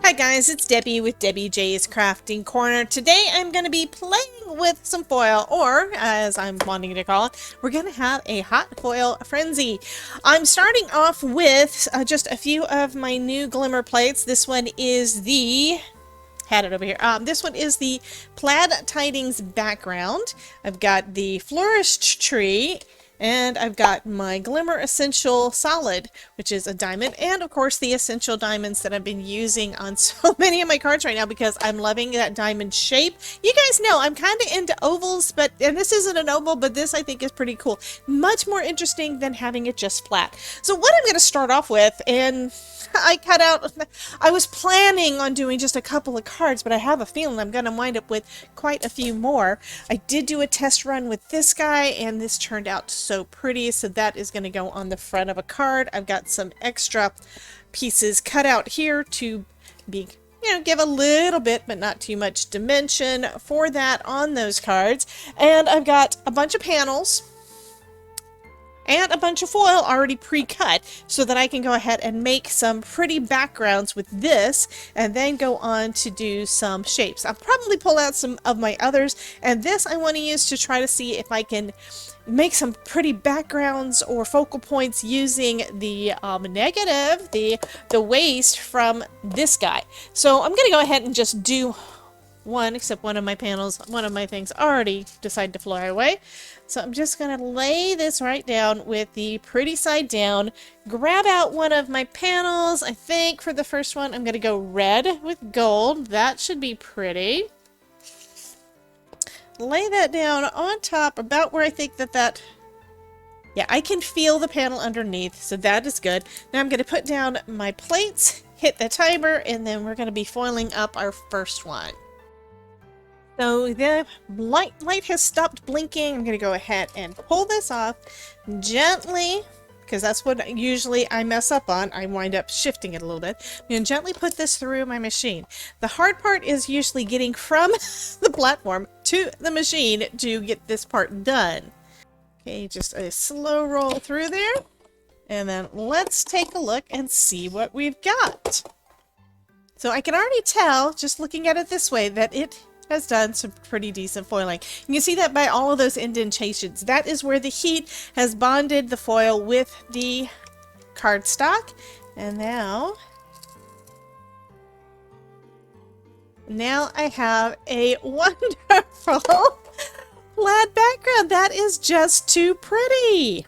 Hi guys, it's Debbie with Debbie J's Crafting Corner. Today I'm going to be playing with some foil, or as I'm wanting to call it, we're going to have a hot foil frenzy. I'm starting off with just a few of my new glimmer plates. This one is the... had it over here. This one is the Plaid Tidings background. I've got the Flourished Tree, and I've got my Glimmer Essential Solid, which is a diamond, and of course the essential diamonds that I've been using on so many of my cards right now because I'm loving that diamond shape. You guys know I'm kind of into ovals, and this isn't an oval, but this I think is pretty cool. Much more interesting than having it just flat. So what I'm going to start off with, and I was planning on doing just a couple of cards, but I have a feeling I'm going to wind up with quite a few more. I did do a test run with this guy, and this turned out so pretty, so that is going to go on the front of a card. I've got some extra pieces cut out here to be, give a little bit, but not too much dimension for that on those cards. And I've got a bunch of panels and a bunch of foil already pre-cut so that I can go ahead and make some pretty backgrounds with this and then go on to do some shapes. I'll probably pull out some of my others, and this I want to use to try to see if I can make some pretty backgrounds or focal points using the negative, the waste from this guy. So I'm going to go ahead and just do one, except one of my panels, one of my things already decided to fly away. So I'm just going to lay this right down with the pretty side down, grab out one of my panels. I think for the first one I'm going to go red with gold. That should be pretty. Lay that down on top about where I think that yeah, I can feel the panel underneath, so that is good. Now I'm going to put down my plates, hit the timer, and then we're going to be foiling up our first one. So the light has stopped blinking. I'm going to go ahead and pull this off gently, because that's what usually I mess up on. I wind up shifting it a little bit. I'm going to gently put this through my machine. The hard part is usually getting from the platform to the machine to get this part done. Okay, just a slow roll through there. And then let's take a look and see what we've got. So I can already tell, just looking at it this way, that it has done some pretty decent foiling. You can see that by all of those indentations. That is where the heat has bonded the foil with the cardstock. And now I have a wonderful plaid background. That is just too pretty.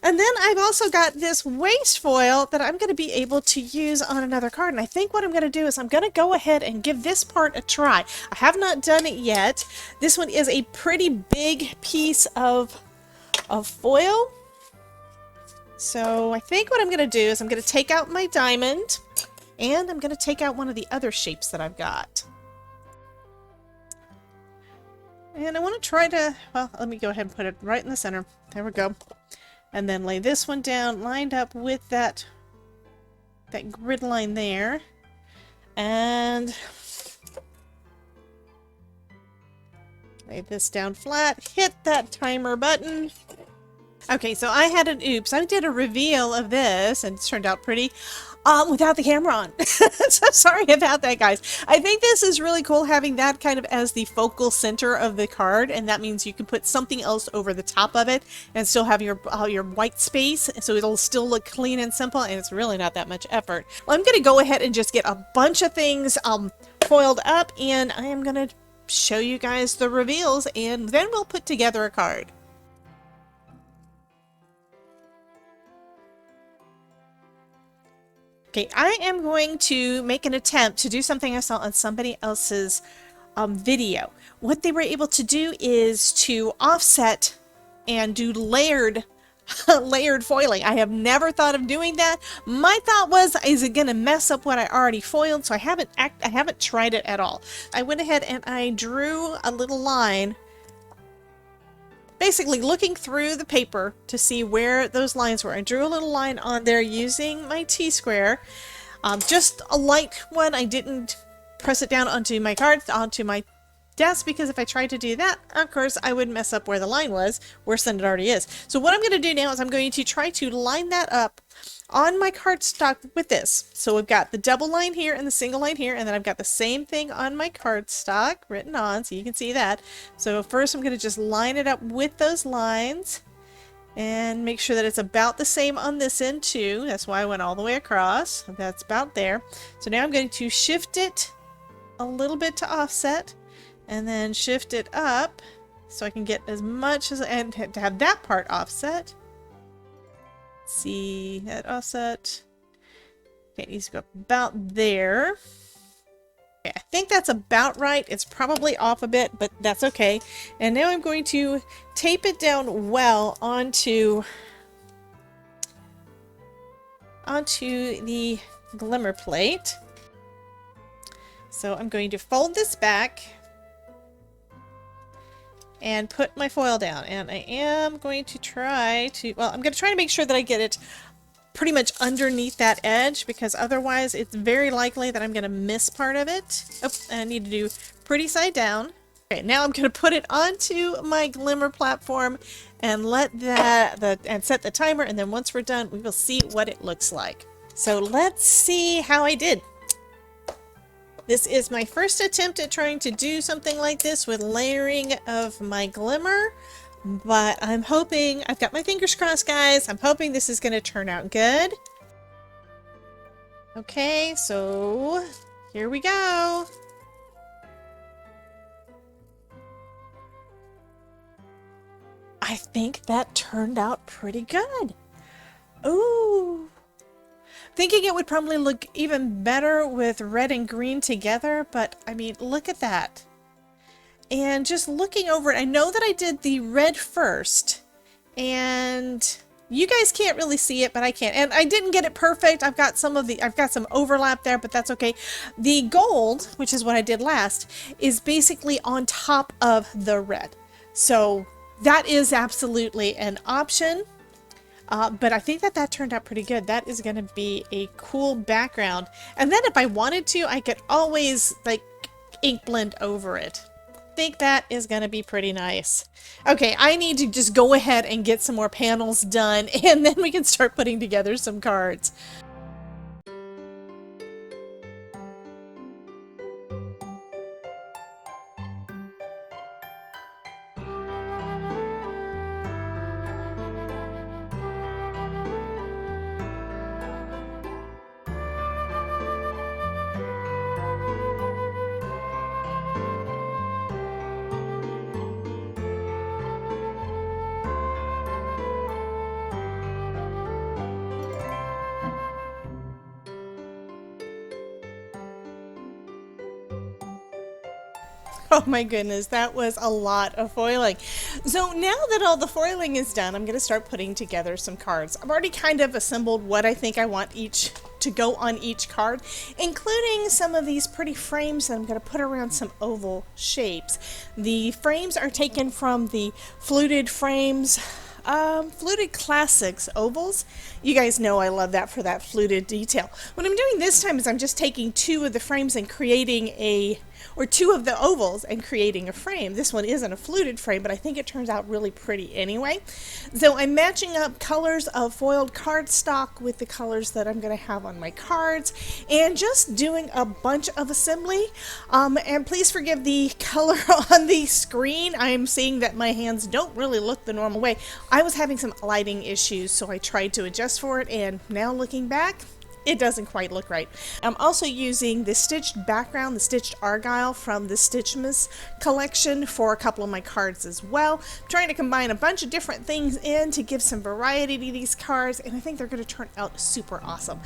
And then I've also got this waste foil that I'm going to be able to use on another card. And I think what I'm going to do is I'm going to go ahead and give this part a try. I have not done it yet. This one is a pretty big piece of foil. So I think what I'm going to do is I'm going to take out my diamond, and I'm going to take out one of the other shapes that I've got. And I want to try to, well, let me go ahead and put it right in the center. There we go. And then lay this one down, lined up with that grid line there. And lay this down flat, hit that timer button. Okay, so I had an oops. I did a reveal of this, and it turned out pretty without the camera on. So sorry about that, guys. I think this is really cool having that kind of as the focal center of the card, and that means you can put something else over the top of it and still have your white space, so it'll still look clean and simple, and it's really not that much effort. Well, I'm going to go ahead and just get a bunch of things foiled up, and I am going to show you guys the reveals, and then we'll put together a card. Okay, I am going to make an attempt to do something I saw on somebody else's video. What they were able to do is to offset and do layered foiling. I have never thought of doing that. My thought was, is it going to mess up what I already foiled? So I haven't tried it at all. I went ahead and I drew a little line, basically looking through the paper to see where those lines were. I drew a little line on there using my T-square, just a light one. I didn't press it down onto my card, onto my desk, because if I tried to do that, of course, I would mess up where the line was, worse than it already is. So what I'm going to do now is I'm going to try to line that up on my cardstock with this. So we've got the double line here and the single line here, and then I've got the same thing on my cardstock written on, so you can see that. So first I'm going to just line it up with those lines and make sure that it's about the same on this end too. That's why I went all the way across. That's about there. So now I'm going to shift it a little bit to offset, and then shift it up so I can get as much as, and to have that part offset. See that offset. Okay, it needs to go about there. Okay, I think that's about right. It's probably off a bit, but that's okay. And now I'm going to tape it down well onto the glimmer plate. So I'm going to fold this back and put my foil down, and I am going to try to, well, I'm going to try to make sure that I get it pretty much underneath that edge, because otherwise it's very likely that I'm going to miss part of it. Oh, and I need to do pretty side down. Okay, now I'm going to put it onto my glimmer platform and let that, and set the timer, and then once we're done, we will see what it looks like. So let's see how I did. This is my first attempt at trying to do something like this with layering of my glimmer, but I'm hoping, I've got my fingers crossed, guys. I'm hoping this is going to turn out good. Okay, so here we go. I think that turned out pretty good. Ooh. Thinking it would probably look even better with red and green together, but I mean, look at that. And just looking over it, I know that I did the red first, and you guys can't really see it, but I can. And I didn't get it perfect. I've got some overlap there, but that's okay. The gold, which is what I did last, is basically on top of the red. So that is absolutely an option. But I think that turned out pretty good. That is going to be a cool background. And then if I wanted to, I could always like ink blend over it. I think that is going to be pretty nice. Okay, I need to just go ahead and get some more panels done, and then we can start putting together some cards. Oh my goodness, that was a lot of foiling. So now that all the foiling is done, I'm going to start putting together some cards. I've already kind of assembled what I think I want each to go on each card, including some of these pretty frames that I'm going to put around some oval shapes. The frames are taken from the Fluted Frames Fluted Classics ovals. You guys know I love that for that fluted detail. What I'm doing this time is I'm just taking two of the frames and creating two of the ovals and creating a frame. This one isn't a fluted frame, but I think it turns out really pretty anyway. So I'm matching up colors of foiled cardstock with the colors that I'm going to have on my cards, and just doing a bunch of assembly. And please forgive the color on the screen. I'm seeing that my hands don't really look the normal way. I was having some lighting issues, so I tried to adjust for it, and now looking back, it doesn't quite look right. I'm also using the stitched background, the stitched argyle from the Stitchmas collection for a couple of my cards as well. I'm trying to combine a bunch of different things in to give some variety to these cards, and I think they're going to turn out super awesome.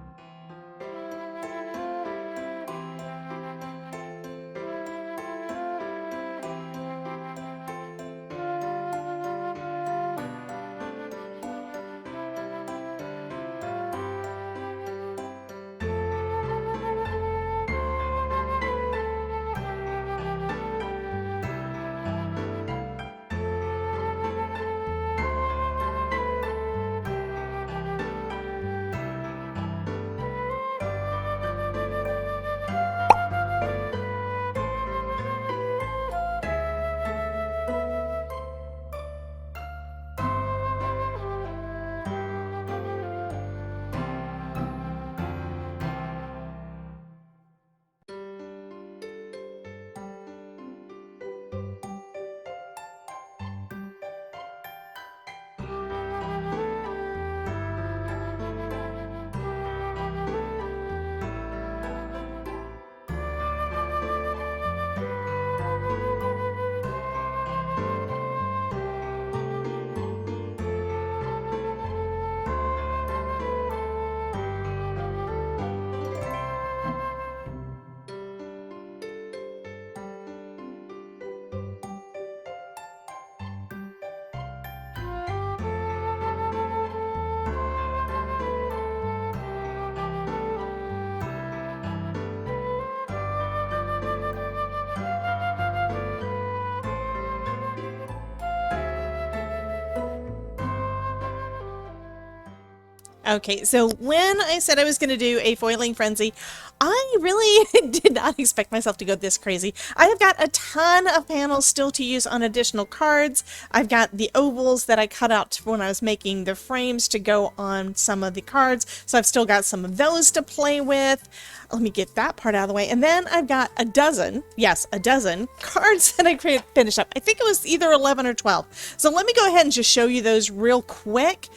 Okay, so when I said I was going to do a foiling frenzy, I really did not expect myself to go this crazy. I have got a ton of panels still to use on additional cards. I've got the ovals that I cut out when I was making the frames to go on some of the cards, so I've still got some of those to play with. Let me get that part out of the way. And then I've got a dozen, yes, a dozen cards that I finished up. I think it was either 11 or 12. So let me go ahead and just show you those real quick.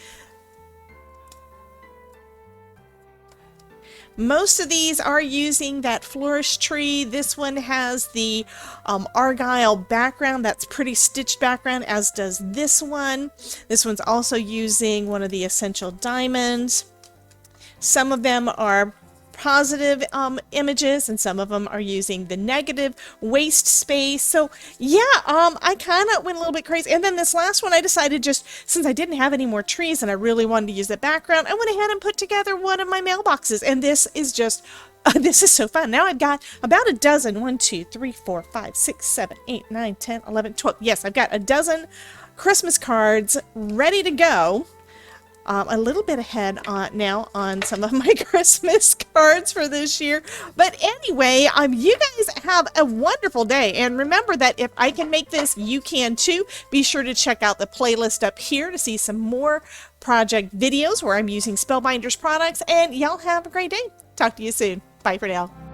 Most of these are using that flourish tree. This one has the argyle background. That's pretty stitched background, as does this one. This one's also using one of the essential diamonds. Some of them are positive images, and some of them are using the negative waste space. So yeah, I kind of went a little bit crazy. And then this last one, I decided, just since I didn't have any more trees and I really wanted to use the background, I went ahead and put together one of my mailboxes. And this is just this is so fun. Now I've got about a dozen. 1, 2, 3, 4, 5, 6, 7, 8, 9, 10, 11, 12. Yes, I've got a dozen Christmas cards ready to go. A little bit ahead now on some of my Christmas cards for this year. But anyway, you guys have a wonderful day. And remember that if I can make this, you can too. Be sure to check out the playlist up here to see some more project videos where I'm using Spellbinders products. And y'all have a great day. Talk to you soon. Bye for now.